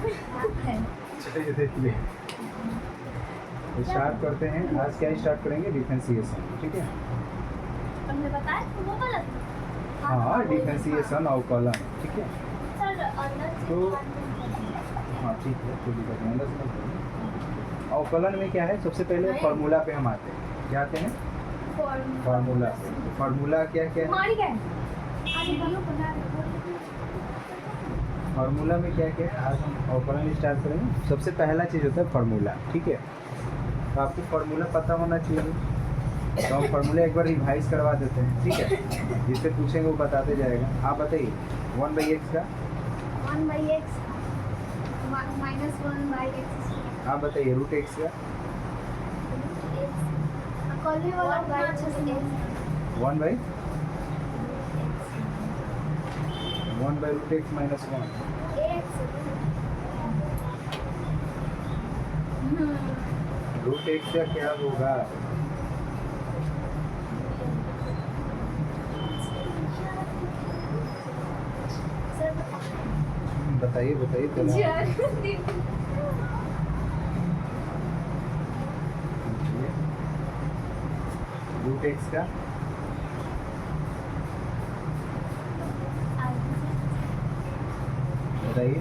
चलिए देखिए, स्टार्ट करते हैं। आज क्या स्टार्ट करेंगे? डिफरेंशिएशन, ठीक है। हमने बताया तो वो गलत। हाँ, डिफरेंशिएशन अवकलन, ठीक है। सर अंदर से तो हाँ ठीक है, कोई दिक्कत नहीं। अंदर से अवकलन में क्या है, सबसे पहले फार्मूला पे हम आते हैं। क्या आते हैं? फार्मूला। फार्मूला क्या क्या है? हमारी क्या है? आगे बोलो बना रहे फार्मूला में क्या क्या है? आज हम अवकलन स्टार्ट करेंगे। सबसे पहला चीज़ होता है फार्मूला, ठीक है। तो आपको फार्मूला पता होना चाहिए। तो हम फार्मूला एक बार रिवाइज करवा देते हैं, ठीक है। जिससे पूछेंगे वो बताते जाएगा। आप बताइए 1/x का। 1/x -1/x। आप बताइए √x का। कॉली वाला बाय 1/√x -1। √x का क्या होगा? बताइए बताइए पहले। √x का बताइए।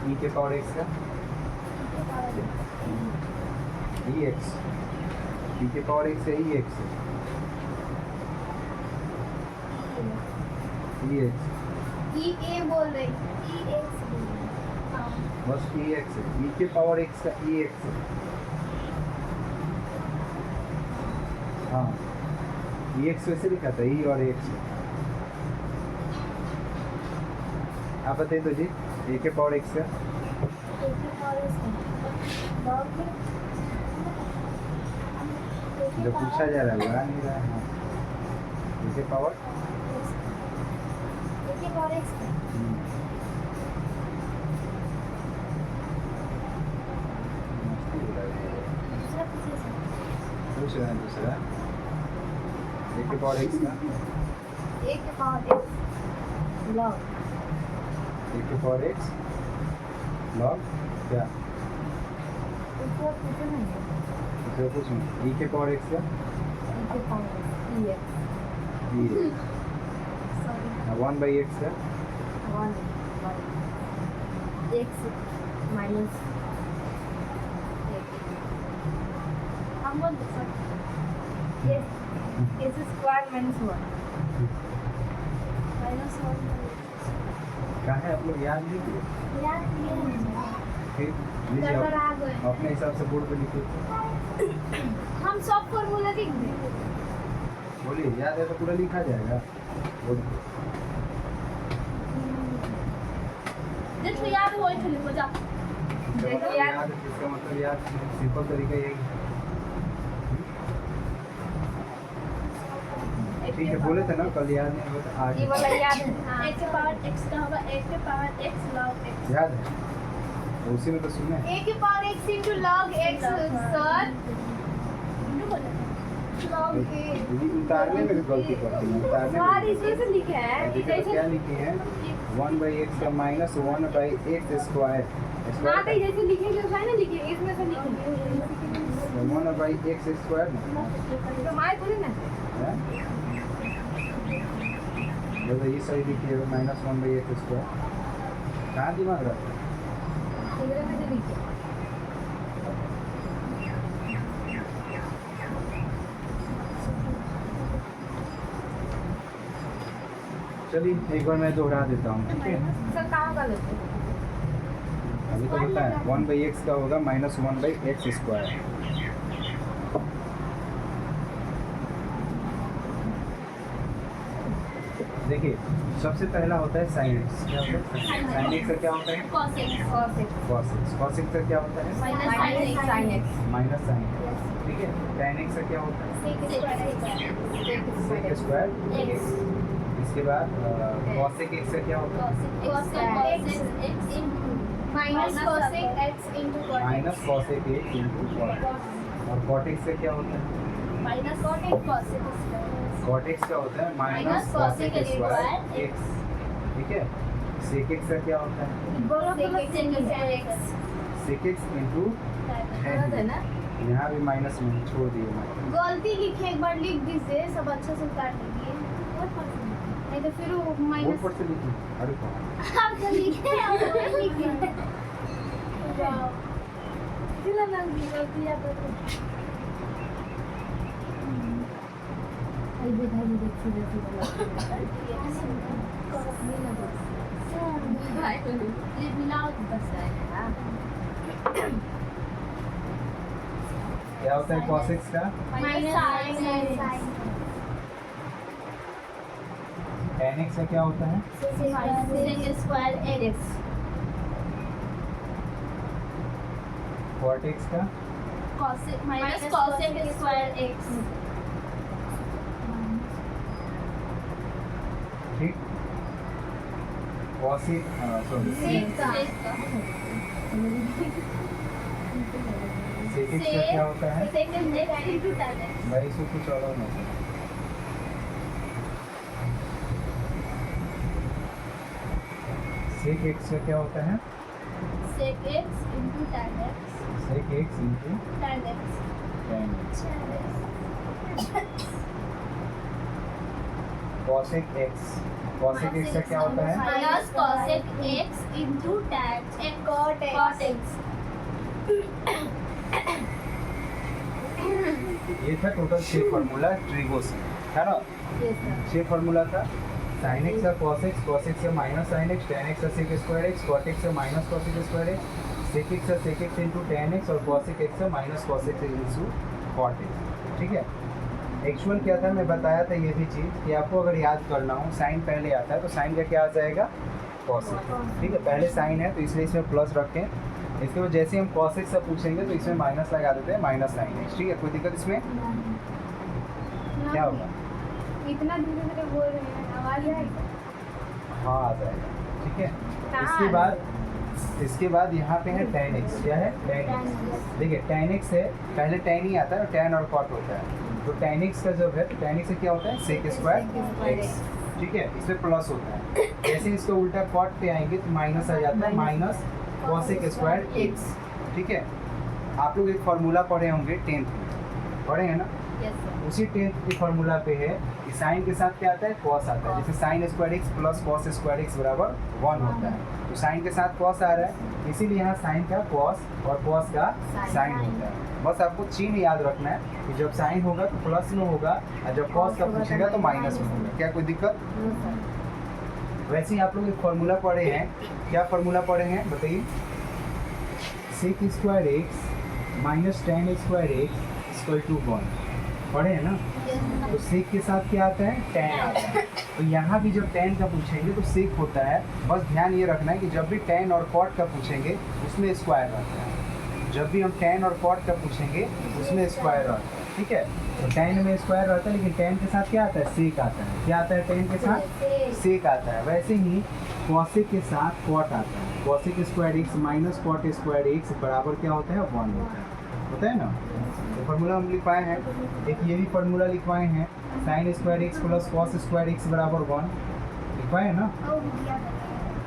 e के पावर x का ex। e के पावर x है ex। ex ए बोल रही ex बस ex है। e के पावर x का ex है। हाँ, ex वैसे लिखा था, e और x। आप बताइए तो जी, a के पावर x का जो पूछा जा रहा है लगा नहीं रहा है। हाँ, a के पावर पूछ रहे हैं दूसरा। a के पावर x का a के पावर x log क्या? इसे पूछूं e के पावर x का e 1/x का हम बोल दो सर ये स्क्वायर -1 क्या है? आप लोग याद नहीं किए? फिर लीजिए अपने हिसाब से बोर्ड पे लिखिए। हम सब फॉर्मूला लिख दें। बोलिए, याद है तो पूरा लिखा जाएगा बोर्ड पे। देखो याद हो इधर हो जा। देखो याद, इसका मतलब याद सिंपल तरीका यही है। ठीक है, बोले थे ना कल याद नहीं होगा आज ये वाला याद है। a के पावर x का होगा a के पावर x log x। याद है तो उसी में तो सुने। a के power x into log x sir log a। दीदी उतारने में भी गलती करती है। उतारने सर में इसमें से लिखा है कि देखिए तो क्या लिखे हैं? 1/x का -1/x स्क्वायर। हाँ तो जैसे लिखेंगे वैसा ही ना लिखेंगे, इसमें से लिखेंगे 1/x स्क्वायर ना। तो हमारे थोड़ी ना हैं? तो ये सही लिखिए -1/x स्क्वायर। कहाँ दिमाग रखा है? इधर में से लिखिए। चलिए एक बार मैं दोहरा देता हूँ, ठीक है। सर कहाँ गलत है? अभी तो बताएं 1/x का होगा -1/x स्क्वायर। देखिए सबसे पहला होता है साइन एक्स। क्या होता है साइन एक्स का? क्या होता है cos x cos x. Cos x का क्या होता है sin x minus sine x, ठीक है। tan एक्स का क्या होता है सेक स्क्वायर एक्स। इसके बाद कॉस एक्स का क्या होता है minus cosec x into cot minus cos x into cot. और कॉट एक्स का क्या होता है minus cot cosec square cot x का होता है minus Minus cosec cosec square square x, ठीक है। सेक एक्स का क्या होता है? sec x sec x into गलत है ना? यहाँ भी माइनस में छोड़ दिए माइनस। गलती लिखे एक बार लिख दीजिए, सब अच्छे से उतार लीजिए, नहीं तो फिर वो बोर्ड माइनस पर से लिखी, अरे कौन आप तो लिखे आप वही लिखे वाओ कितना लग गलती आप तो आई देखा भी देखी ये लाउड बस है क्या होता है कॉस एक्स का? माइनस sin टेन एक्स का क्या होता है? sec square x cot x का? cosec minus cosec square x ठीक। कॉसिक सॉरी sec का सेक एक्स का क्या होता है? sec x into tan x भाई इसको कुछ और होना चाहिए। सेक एक्स का क्या होता है? sec x into tan x sec x into tan x tan x. Cosec x, cosec x का क्या होता है? minus cosec x into tan x cot x ये था टोटल 6 फार्मूला ट्रिगो से, है ना? 6 फार्मूला था। साइन एक्स का कॉस एक्स, कॉस एक्स का minus sine x, tan x का sec square x, cot x का minus cosec square x, sec x का sec x into tan x और कॉसेक एक्स का minus cosec x into cot x, ठीक है। Actual क्या था मैं बताया था ये भी चीज़ कि आपको अगर याद करना हो साइन पहले आता है तो साइन का क्या आ जाएगा? कॉसेक, ठीक है। पहले साइन है तो इसलिए इसमें प्लस रखें, इसके बाद जैसे हम कॉसेक से पूछेंगे तो इसमें माइनस लगा देते हैं, माइनस साइन एक्स, ठीक है। कोई दिक्कत इसमें क्या होगा? इतना धीरे धीरे बोल रहे हैं, आवाज आएगी? हाँ आ जाएगा, ठीक है। इसके बाद यहाँ पे है tan x, क्या है? tan x। देखिए tan x है, पहले tan ही आता है, tan और cot होता है। तो tan x का जब है तो tan x से क्या होता है? sec स्क्वायर x, ठीक है। इसमें प्लस होता है, जैसे इसका उल्टा cot पे आएंगे तो माइनस आ जाता है, माइनस cosec स्क्वायर x, ठीक है। आप लोग एक फार्मूला पढ़े होंगे 10th में, पढ़े हैं ना? उसी 10th के फार्मूला पे है कि साइन के साथ क्या आता है? कॉस आता है। जैसे sine square x plus cos square x बराबर 1 होता है, तो साइन के साथ कॉस आ रहा है, इसीलिए यहाँ साइन का कॉस और कॉस का साइन होता है। बस आपको चिन्ह याद रखना है कि जब साइन होगा तो प्लस में होगा और जब कॉस का पूछेगा तो माइनस में होगा। क्या कोई दिक्कत? वैसे ही आप लोग एक फार्मूला पढ़े हैं, क्या फार्मूला पढ़े हैं बताइए? Sec square x minus tan square x equal to 1, पढ़े हैं ना? तो सेक के साथ क्या आता है? tan आता है। तो यहाँ भी जब tan का पूछेंगे तो सेक होता है। बस ध्यान ये रखना है कि जब भी tan और cot का पूछेंगे उसमें स्क्वायर रहता है। जब भी हम tan और cot का पूछेंगे उसमें स्क्वायर रहता है, ठीक है। तो tan में स्क्वायर रहता है, लेकिन tan के साथ क्या आता है? सेक आता है। क्या आता है tan के साथ? सेक आता है। वैसे ही cosec के साथ cot आता है। cosec square x minus cot square x बराबर क्या होता है? 1 होता है ना? तो फार्मूला हम लिखवाए हैं, एक ये भी फार्मूला लिखवाए हैं, sine square x plus cos square x बराबर 1 लिखवाए है ना?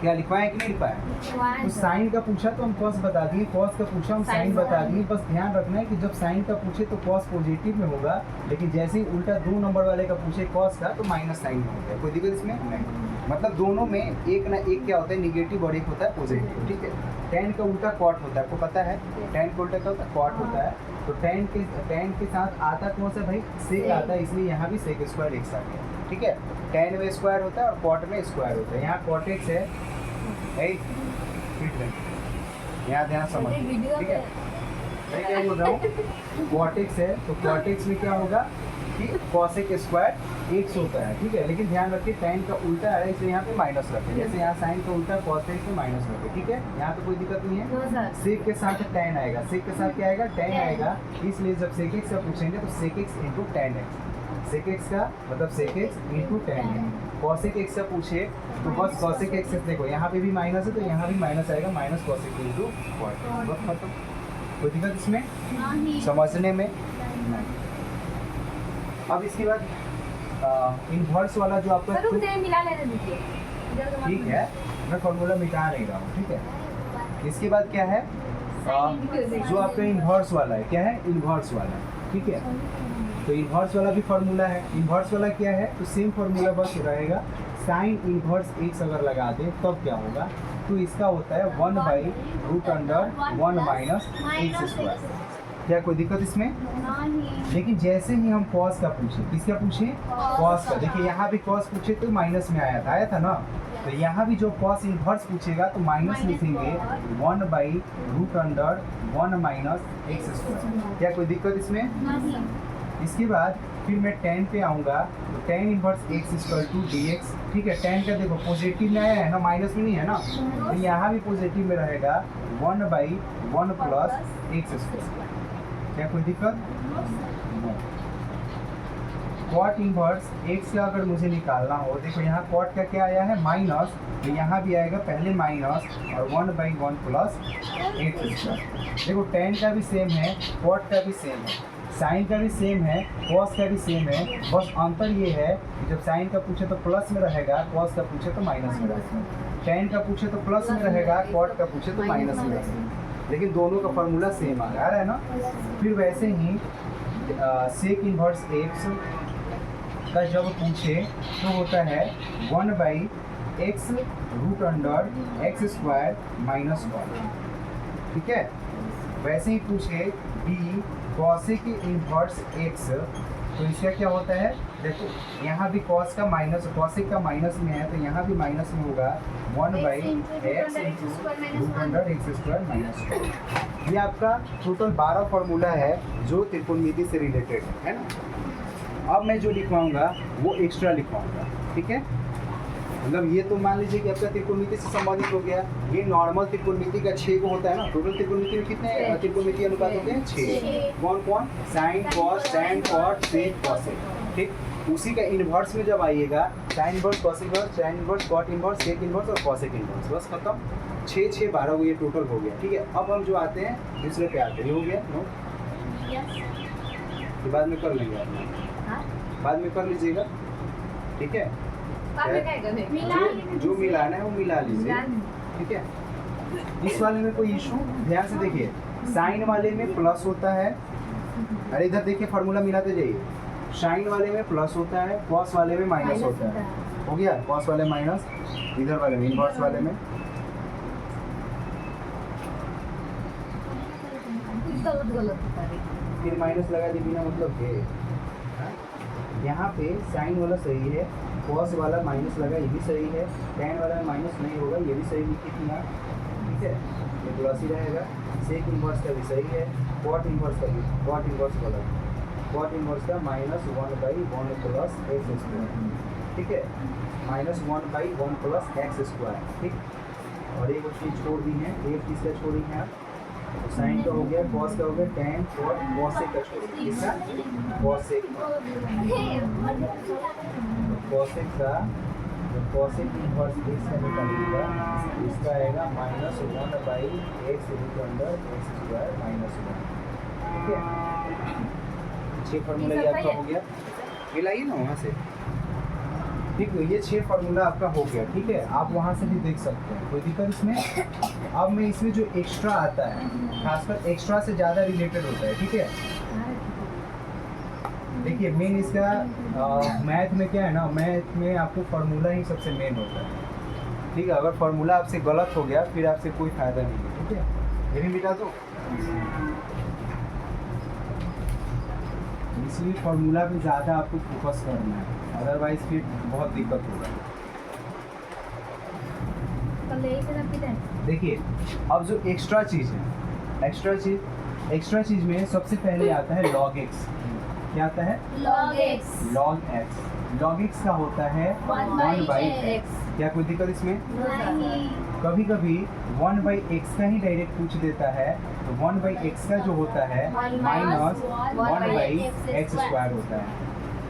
क्या लिखवाए है कि नहीं लिखवाए? तो साइन का पूछा तो हम कॉस बता दिए, कॉस का पूछा हम साइन बता दिए। बस ध्यान रखना है कि जब साइन का पूछे तो कॉस पॉजिटिव में होगा, लेकिन जैसे ही उल्टा 2 नंबर वाले का पूछे कॉस का तो माइनस साइन में होगा। कोई दिक्कत इसमें नहीं, मतलब दोनों में एक ना एक क्या होता है? निगेटिव और एक होता है पॉजिटिव, ठीक है। tan का उल्टा cot होता है, आपको पता है tan का उल्टा क्या होता है? cot होता है। तो tan के साथ आता कौन सा भाई? सेक आता है, इसलिए यहाँ भी सेक स्क्वायर एक्स आ गया, ठीक है। tan में स्क्वायर होता है और cot में स्क्वायर होता है। यहाँ cot x है, यहाँ ध्यान समझ, ठीक है। मैं क्या बोल रहा हूँ? cot x है तो cot x में क्या होगा कि cosec स्क्वायर x होता है, ठीक है। लेकिन ध्यान रखिए tan का उल्टा है इसलिए यहाँ पे माइनस रखें, जैसे यहाँ साइन का उल्टा cosec में माइनस रखें, ठीक है। यहाँ पे कोई दिक्कत नहीं है। सेक के साथ tan आएगा, सेक के साथ क्या आएगा? tan आएगा, इसलिए जब सेक एक्स का पूछेंगे तो sec x into tan x, sec x का मतलब sec x into tan x. cosec x का पूछे तो बस cosec एक्स देखो यहाँ पे भी माइनस है तो यहाँ भी माइनस आएगा, माइनस cosec इंटू cot, बस खत्म। कोई दिक्कत इसमें समझने में? अब इसके बाद इन्वर्स वाला जो आपका रुक जाए, मिला लेने दीजिए इधर तो मत ठीक है, मैं फॉर्मूला मिटा नहीं रहा हूँ, ठीक है। इसके बाद क्या है जो आपका इन्वर्स वाला है, क्या है इन्वर्स वाला, ठीक है। तो इन्वर्स वाला भी फॉर्मूला है। इन्वर्स वाला क्या है, तो सेम फॉर्मूला बस रहेगा, साइन इन्वर्स x अगर लगा दे तब क्या होगा, तो इसका होता है 1/√1 माइनस एक्स स्क्वायर। क्या कोई दिक्कत इसमें? नहीं। लेकिन जैसे ही हम कॉस का पूछे, किसका पूछे, कॉस का, देखिए यहाँ भी कॉस पूछे तो माइनस में आया था ना, तो यहाँ भी जो कॉस इन्वर्स पूछेगा तो माइनस लिखेंगे 1/√1 माइनस एक्स स्क्वायर। क्या कोई दिक्कत इसमें? नहीं। इसके बाद फिर मैं tan पे आऊँगा, तो tan inverse x equal to dx, ठीक है। tan का देखो पॉजिटिव में आया है ना, माइनस में नहीं है ना, तो यहाँ भी पॉजिटिव में रहेगा 1/1 प्लस एक्स स्क्वायर। क्या कोई दिक्कत? कॉट इन्वर्स x का अगर मुझे निकालना हो, देखो यहाँ कॉट का क्या आया है माइनस, तो यहाँ भी आएगा पहले माइनस और 1/1 प्लस एक्स स्क्वायर। देखो tan का भी सेम है, कॉट का भी सेम है, साइन का भी सेम है, कॉस का भी सेम है, बस अंतर ये है कि जब साइन का पूछे तो प्लस में रहेगा, कॉस का पूछे तो माइनस में रहेगा, tan का पूछे तो प्लस में रहेगा, कॉट का पूछे तो माइनस में रहेगा, लेकिन दोनों का फॉर्मूला सेम आ रहा है ना। फिर वैसे ही सेक इन्वर्स एक्स का जब पूछे तो होता है 1/x√x स्क्वायर माइनस 1, ठीक है। वैसे ही पूछे बी कॉसेक इन्वर्स एक्स, तो इसका क्या होता है, देखो यहाँ भी कॉस का माइनस, कॉसेक का माइनस में है तो यहाँ भी माइनस में होगा 1/x स्क्वायर माइनस 1। ये आपका टोटल 12 फॉर्मूला है जो त्रिकोणमिति से रिलेटेड है ना। अब मैं जो लिखवाऊंगा वो एक्स्ट्रा लिखवाऊंगा, ठीक है। मतलब ये तो मान लीजिए कि आपका त्रिकोणमिति से संबंधित हो गया, ये नॉर्मल त्रिकोणमिति का 6 को होता है ना, टोटल त्रिकोणमिति में कितने त्रिकोणमिति अनुपात होते हैं 6। कौन कौन? Sine cos, tan cot, sec cosec, ठीक। उसी का इन्वर्स में जब आइएगा, sine inverse, cos inverse, tan inverse, cot inverse, sec inverse और कॉसेक इन्वर्स, बस खत्म। 6 6 12 ये टोटल हो गया, ठीक है। अब हम जो आते हैं दूसरे पे आते हैं, हो गया नो, ये बाद में कर लेंगे आप, बाद में कर लीजिएगा, ठीक है। जो मिलाना है वो मिला लीजिए, ठीक है। इस वाले में कोई इशू, ध्यान से देखिए, साइन वाले में प्लस होता है, अरे इधर देखिए फॉर्मूला मिलाते जाइए, साइन वाले में प्लस होता है, कॉस वाले में माइनस होता है, हो गया, कॉस वाले माइनस, इधर वाले में इन्वर्स वाले में फिर माइनस लगा दी बिना मतलब है। यहाँ पे साइन वाला सही है, कॉस वाला माइनस लगा ये भी सही है, tan वाला माइनस नहीं होगा ये भी सही लिखी थी यहाँ, ठीक है, ये प्लस ही रहेगा। सेक इन्वर्स का भी सही है, कॉट इन्वर्स का भी, कॉट इन्वर्स वाला, कॉट इन्वर्स का -1/1 प्लस एक्स स्क्वायर, ठीक है, -1/1 प्लस एक्स स्क्वायर, ठीक। और एक चीज़ छोड़ दी है, एक चीज़ का छोड़ी है आप, तो साइन का हो गया, कॉस का हो गया, tan कॉट कॉसेक का छोड़ दिया, किसका? कॉसेक का कॉसेक इन्वर्स एक्स का निकालिएगा, इसका आएगा -1/x स्क्वायर माइनस 1, ठीक है। 6 फार्मूला ये आपका हो गया, मिलाइए ना वहाँ से, ठीक है। ये 6 फार्मूला आपका हो गया, ठीक है। आप वहाँ से भी देख सकते हैं, कोई दिक्कत इसमें। अब मैं इसमें जो एक्स्ट्रा आता है, खासकर एक्स्ट्रा से ज़्यादा रिलेटेड होता है, ठीक है। देखिए मेन इसका मैथ में क्या है ना, मैथ में आपको फार्मूला ही सबसे मेन होता है, ठीक है। अगर फार्मूला आपसे गलत हो गया फिर आपसे कोई फायदा नहीं है, ठीक है। ये भी मिटा दो, इसलिए फार्मूला पे ज़्यादा आपको फोकस करना है, अदरवाइज फिर बहुत दिक्कत होगा। देखिए अब जो एक्स्ट्रा चीज़ है, एक्स्ट्रा चीज़ में सबसे पहले आता है log x। क्या आता है? log x। log x का होता है 1/x। क्या कोई दिक्कत इसमें? नहीं। कभी कभी 1/x का ही डायरेक्ट पूछ देता है, तो 1/x का जो होता है -1/x स्क्वायर होता है,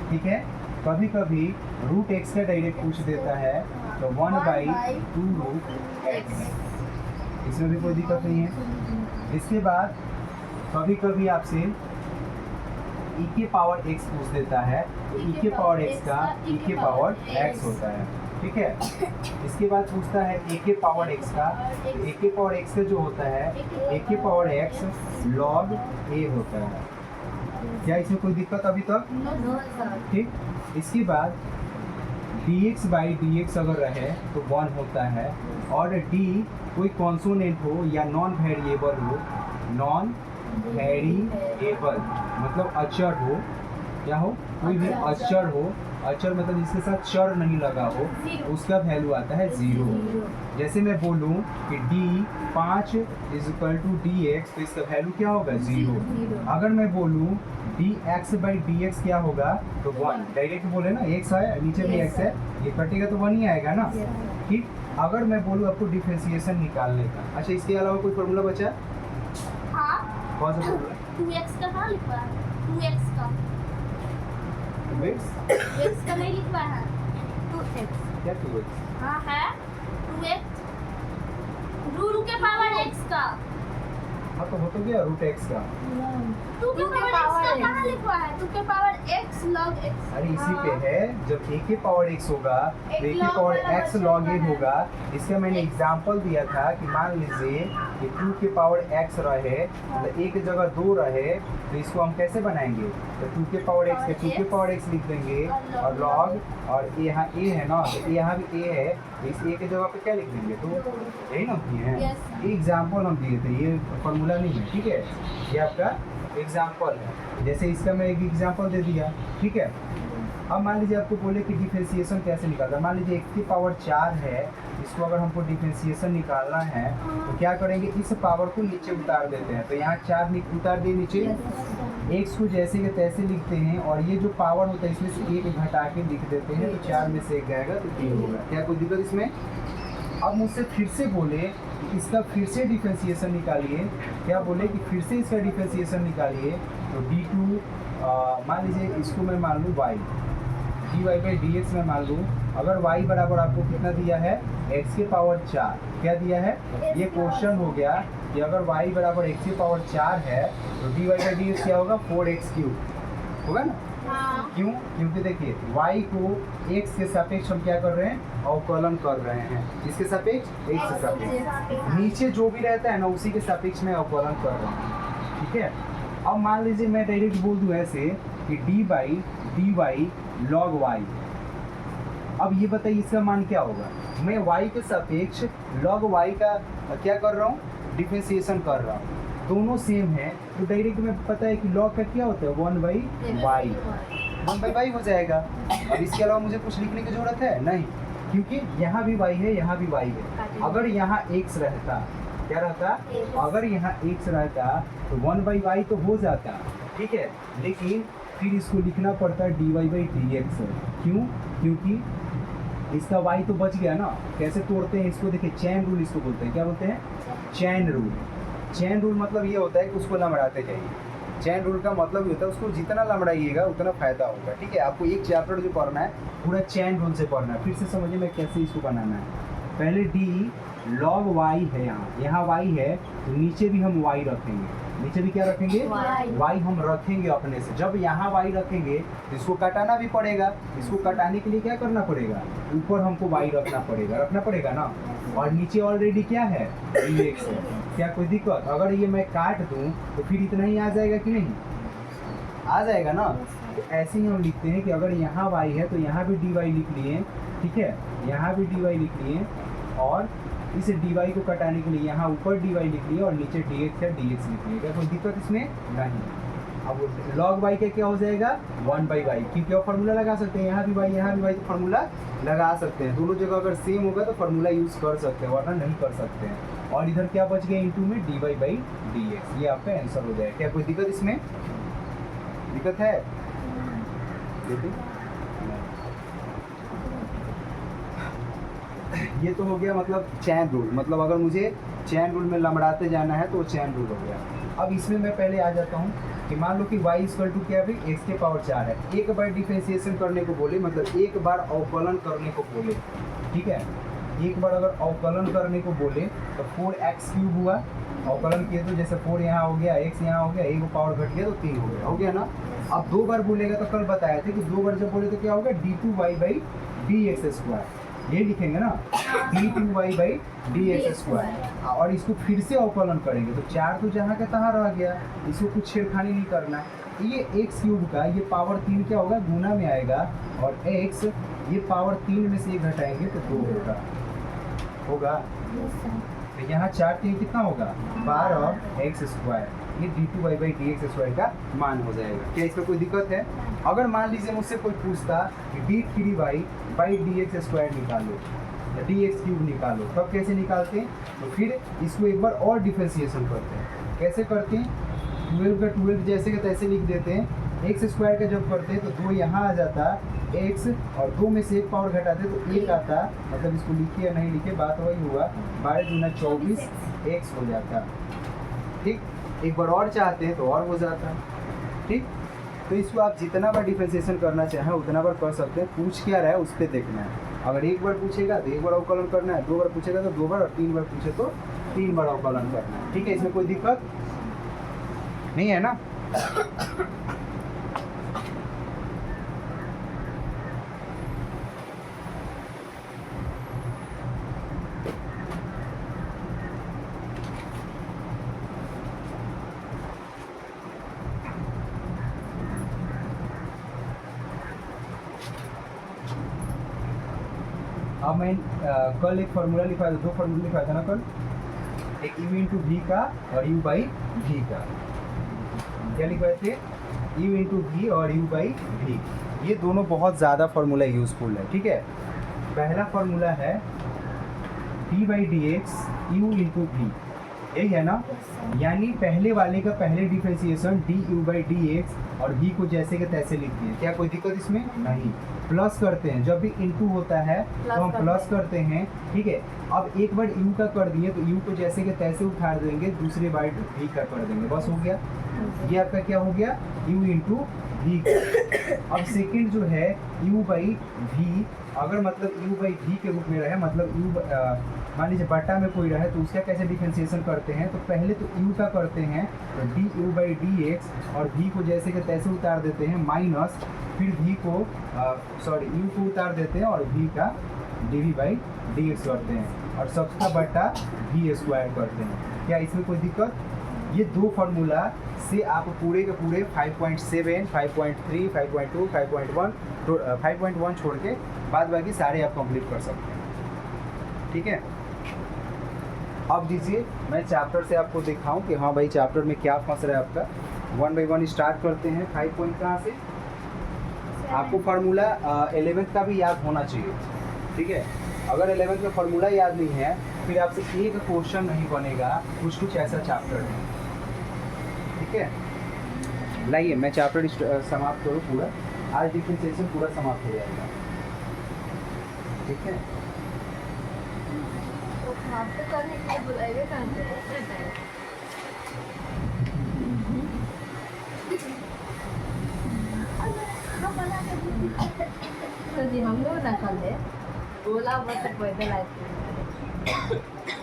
ठीक है। कभी कभी √x का डायरेक्ट पूछ देता है, तो 1/2√x, इसमें भी कोई दिक्कत नहीं है। इसके बाद कभी कभी आपसे ई के पावर एक्स पूछ देता है तो ई के पावर एक्स का ई के पावर एक्स होता है, ठीक है। इसके बाद पूछता है ए के पावर एक्स का, ए के पावर एक्स का जो होता है ए के पावर एक्स लॉग ए होता है। क्या इसमें कोई दिक्कत अभी तक? No sir. ठीक। इसके बाद dx बाई dx अगर रहे तो 1 होता है, और d कोई कॉन्सोनेंट हो या नॉन वेरिएबल हो, नॉन वेरिएबल मतलब अचर हो, क्या हो? कोई भी अचर हो, अचर मतलब जिसके साथ चर नहीं लगा हो, उसका वैल्यू आता है 0। जैसे मैं बोलूं कि d 5 is equal to dx तो इसका वैल्यू क्या होगा? 0। अगर मैं बोलूं dx बाई dx क्या होगा तो 1, डायरेक्ट बोले ना, x है नीचे भी x है, ये कटेगा तो 1 ही आएगा ना, ठीक। अगर मैं बोलूं आपको डिफरेंशिएशन निकालने का, अच्छा इसके अलावा कोई फॉर्मूला बचा? हाँ कौन सा फॉर्मूला? 2x का कहाँ लिखा है? 2x का x का नहीं लिखा है। 2x क्या 2x? हाँ है 2x रूट के पावर x का। हाँ तो हो तो गया रूट x का। 2 के पावर x का कहाँ लिखा है? 2 के पावर x log x। अरे इसी पे है, जब a के पावर x होगा तो a के पावर x log a होगा। इसका मैंने एग्जांपल दिया था कि मान लीजिए कि 2 के पावर x रहे, मतलब a की जगह 2 रहे, तो इसको हम कैसे बनाएंगे? तो 2 के पावर x के 2 के पावर x लिख देंगे, और log, और यहाँ a है ना, तो यहाँ भी a है, तो इस a की जगह पे क्या लिख देंगे? तो यही ना दिए हैं, ये एग्जाम्पल हम दिए थे, ये फॉर्मूला नहीं है, ठीक है। ये आपका एग्जाम्पल है, जैसे इसका मैं एक एग्जाम्पल दे दिया, ठीक है। अब मान लीजिए आपको बोले कि डिफरेंशिएशन कैसे निकालना, मान लीजिए x की पावर 4 है, इसको अगर हमको डिफरेंशिएशन निकालना है तो क्या करेंगे? इस पावर को नीचे उतार देते हैं, तो यहाँ 4 उतार दिए नीचे, x को जैसे के तैसे लिखते हैं, और ये जो पावर होता है इसमें से 1 घटा के लिख देते हैं, तो 4 में से 1 जाएगा तो 3 होगा। क्या कोई दिक्कत इसमें? अब मुझसे फिर से बोले कि इसका फिर से डिफरेंशिएशन निकालिए, क्या बोले कि फिर से इसका डिफरेंशिएशन निकालिए, तो d2 मान लीजिए इसको मैं मान लूँ y, dy बाई dx में मान लूँ, अगर y बराबर आपको कितना दिया है? x के पावर 4, क्या दिया है? ये क्वेश्चन हो गया कि अगर y बराबर x के पावर 4 है तो dy बाई dx क्या होगा? 4x³ होगा ना। हाँ क्यों? क्योंकि देखिए y को x के सापेक्ष हम क्या कर रहे हैं? अवकलन कर रहे हैं। इसके सापेक्ष? x के सापेक्ष। नीचे जो भी रहता है ना उसी के सापेक्ष में अवकलन कर रहे हैं, ठीक है। अब मान लीजिए मैं डायरेक्ट बोल दूं ऐसे कि d by dy log y। अब ये बताइए इसका मान क्या होगा? मैं y के सापेक्ष log y का क्या कर रहा हूँ? डिफरेंशिएशन कर रहा हूँ, दोनों सेम है, तो डायरेक्ट में पता है कि log का क्या होता है? 1/y हो जाएगा। अब इसके अलावा मुझे कुछ लिखने की जरूरत है नहीं, क्योंकि यहाँ भी y है, यहाँ भी y है। अगर यहाँ x रहता, क्या रहता? अगर यहाँ x रहता तो 1/y तो हो जाता, ठीक है, लेकिन फिर इसको लिखना पड़ता है dy बाई dx। क्यों? क्योंकि इसका y तो बच गया ना। कैसे तोड़ते हैं इसको? देखिए चैन रूल इसको बोलते हैं, क्या बोलते हैं? Chain rule. चैन रूल मतलब ये होता है कि उसको लमड़ाते जाइए। चैन रूल का मतलब ये होता है उसको जितना लमड़ाइएगा उतना फायदा होगा, ठीक है। आपको एक चैप्टर जो पढ़ना है पूरा चैन रूल से पढ़ना है। फिर से समझिए मैं कैसे इसको बनाना है। पहले d log y है, यहाँ y है, तो नीचे भी हम y रखेंगे, नीचे भी क्या रखेंगे? y हम रखेंगे अपने से। जब यहाँ y रखेंगे तो इसको कटाना भी पड़ेगा, इसको कटाने के लिए क्या करना पड़ेगा? ऊपर हमको y रखना पड़ेगा ना, और नीचे ऑलरेडी क्या है? dx है। क्या कोई दिक्कत? अगर ये मैं काट दूं तो फिर इतना ही आ जाएगा कि नहीं? आ जाएगा ना। तो ऐसे ही हम लिखते हैं कि अगर यहाँ y है तो यहाँ भी dy लिख लिए, ठीक है, यहाँ भी dy लिख लिए, और इस dy को कटाने के लिए यहाँ ऊपर dy लिख लिए और नीचे dx है dx लिख लिए। क्या कोई दिक्कत इसमें? नहीं। अब log y का क्या हो जाएगा? 1/y। क्योंकि आप फार्मूला लगा सकते हैं, यहाँ भी y यहाँ भी y, तो फार्मूला लगा सकते हैं। दोनों जगह अगर सेम होगा तो फार्मूला यूज़ कर सकते हैं, वरना नहीं कर सकते हैं। और इधर क्या बच गया? इनटू में dy बाई dx, ये आपका आंसर हो जाएगा। क्या कोई दिक्कत इसमें? दिक्कत है? देखिए ये तो हो गया मतलब चैन रूल, मतलब अगर मुझे चैन रूल में लमड़ाते जाना है तो वो चैन रूल हो गया। अब इसमें मैं पहले आ जाता हूँ कि मान लो कि y इक्वल टू क्या है? x के पावर 4 है। एक बार डिफरेंशिएशन करने को बोले, मतलब एक बार अवकलन करने को बोले, ठीक है, एक बार अगर अवकलन करने को बोले तो 4x³ हुआ, अवकलन किए तो जैसे 4 यहाँ हो गया, x यहाँ हो गया, एक पावर घट गया तो 3 हो गया ना। अब 2 बार बोलेगा तो कल बताया थे कि 2 बार जब बोले तो क्या होगा d2y/dx², ये लिखेंगे ना d2y/dx², और इसको फिर से अवकलन करेंगे तो 4 तो जहाँ का तहाँ रह गया, इसको कुछ छेड़खानी नहीं करना। ये x³ का ये पावर 3 क्या होगा, गुना में आएगा, और x ये पावर 3 में से 1 घटाएंगे तो 2 होगा। तो यहाँ 4 3 कितना होगा, 12 और x², ये d2y/dx² का मान हो जाएगा। क्या इसमें कोई दिक्कत है? अगर मान लीजिए मुझसे कोई पूछता कि d3y/dx² निकालो, dx³ निकालो, तब कैसे निकालते हैं? तो फिर इसको एक बार और डिफरेंशिएशन करते हैं। कैसे करते हैं? 12 का 12 जैसे कि तैसे लिख देते हैं। x² का जब करते हैं तो 2 यहाँ आ जाता, x और 2 में से 1 पावर घटाते तो 1 आता, मतलब इसको लिखे या नहीं लिखे बात वही हुआ, 12 दूना 24 x हो जाता। ठीक, एक बार और चाहते हैं तो और हो जाता। ठीक, तो इसको आप जितना बार डिफरेंशिएशन करना चाहें उतना बार कर सकते हैं। पूछ क्या रहा है उस पर देखना है। अगर 1 बार पूछेगा तो 1 बार अवकलन करना है, 2 बार पूछेगा तो 2 बार, और 3 बार पूछे तो 3 बार अवकलन करना है। ठीक है, इसमें कोई दिक्कत नहीं है ना? अब मैं कल एक फार्मूला लिखा था, 2 फार्मूला लिखा था ना कल, एक u/v का और u/v का। क्या लिखवाए थे? u/v और u/v, ये दोनों बहुत ज़्यादा फार्मूला यूज़फुल है। ठीक है, पहला फार्मूला है d/dx u/v, यही है ना? यानी पहले वाले का पहले डिफरेंशिएशन du/dx और v को जैसे के तैसे लिख दिए। क्या कोई दिक्कत इसमें? नहीं। प्लस करते हैं, जब भी इनटू होता है तो हम प्लस करते हैं। ठीक है, अब एक बार u का कर दिए तो u को जैसे के तैसे उठा देंगे, दूसरी बार v का कर देंगे, बस हो गया। ये आपका क्या हो गया, u/v। अब सेकंड जो है u/v, अगर मतलब u/v के रूप में रहे, मतलब u मान लीजिए बटा में कोई रहे तो उसका कैसे डिफरेंशिएशन करते हैं? तो पहले तो u का करते हैं तो du/dx और v को जैसे के तैसे उतार देते हैं, माइनस फिर v को u को उतार देते हैं और v का dv/dx करते हैं, और सबका बटा v² करते हैं। क्या इसमें कोई दिक्कत? ये 2 फार्मूला से आप पूरे के पूरे 5.7, 5.3, 5.2, 5.1 छोड़ के बाद बाकी सारे आप कंप्लीट कर सकते हैं। ठीक है, अब दीजिए मैं चैप्टर से आपको दिखाऊं कि हाँ भाई चैप्टर में क्या फंस रहा है आपका। 1 by 1 स्टार्ट करते हैं। 5 पॉइंट कहाँ से? आपको फार्मूला 11th का भी याद होना चाहिए। ठीक है, अगर 11th का फार्मूला याद नहीं है फिर आपसे एक क्वेश्चन नहीं बनेगा, कुछ ऐसा चैप्टर है। ठीक है, लाइए मैं चैप्टर समाप्त करूँ पूरा, आज डिफरेंशिएशन पूरा समाप्त हो जाएगा। ठीक है, तो करने के लिए बुलाएंगे कहाँ से? तो जी हम लोग ना कर ले, बोला बस पैदल आए थे।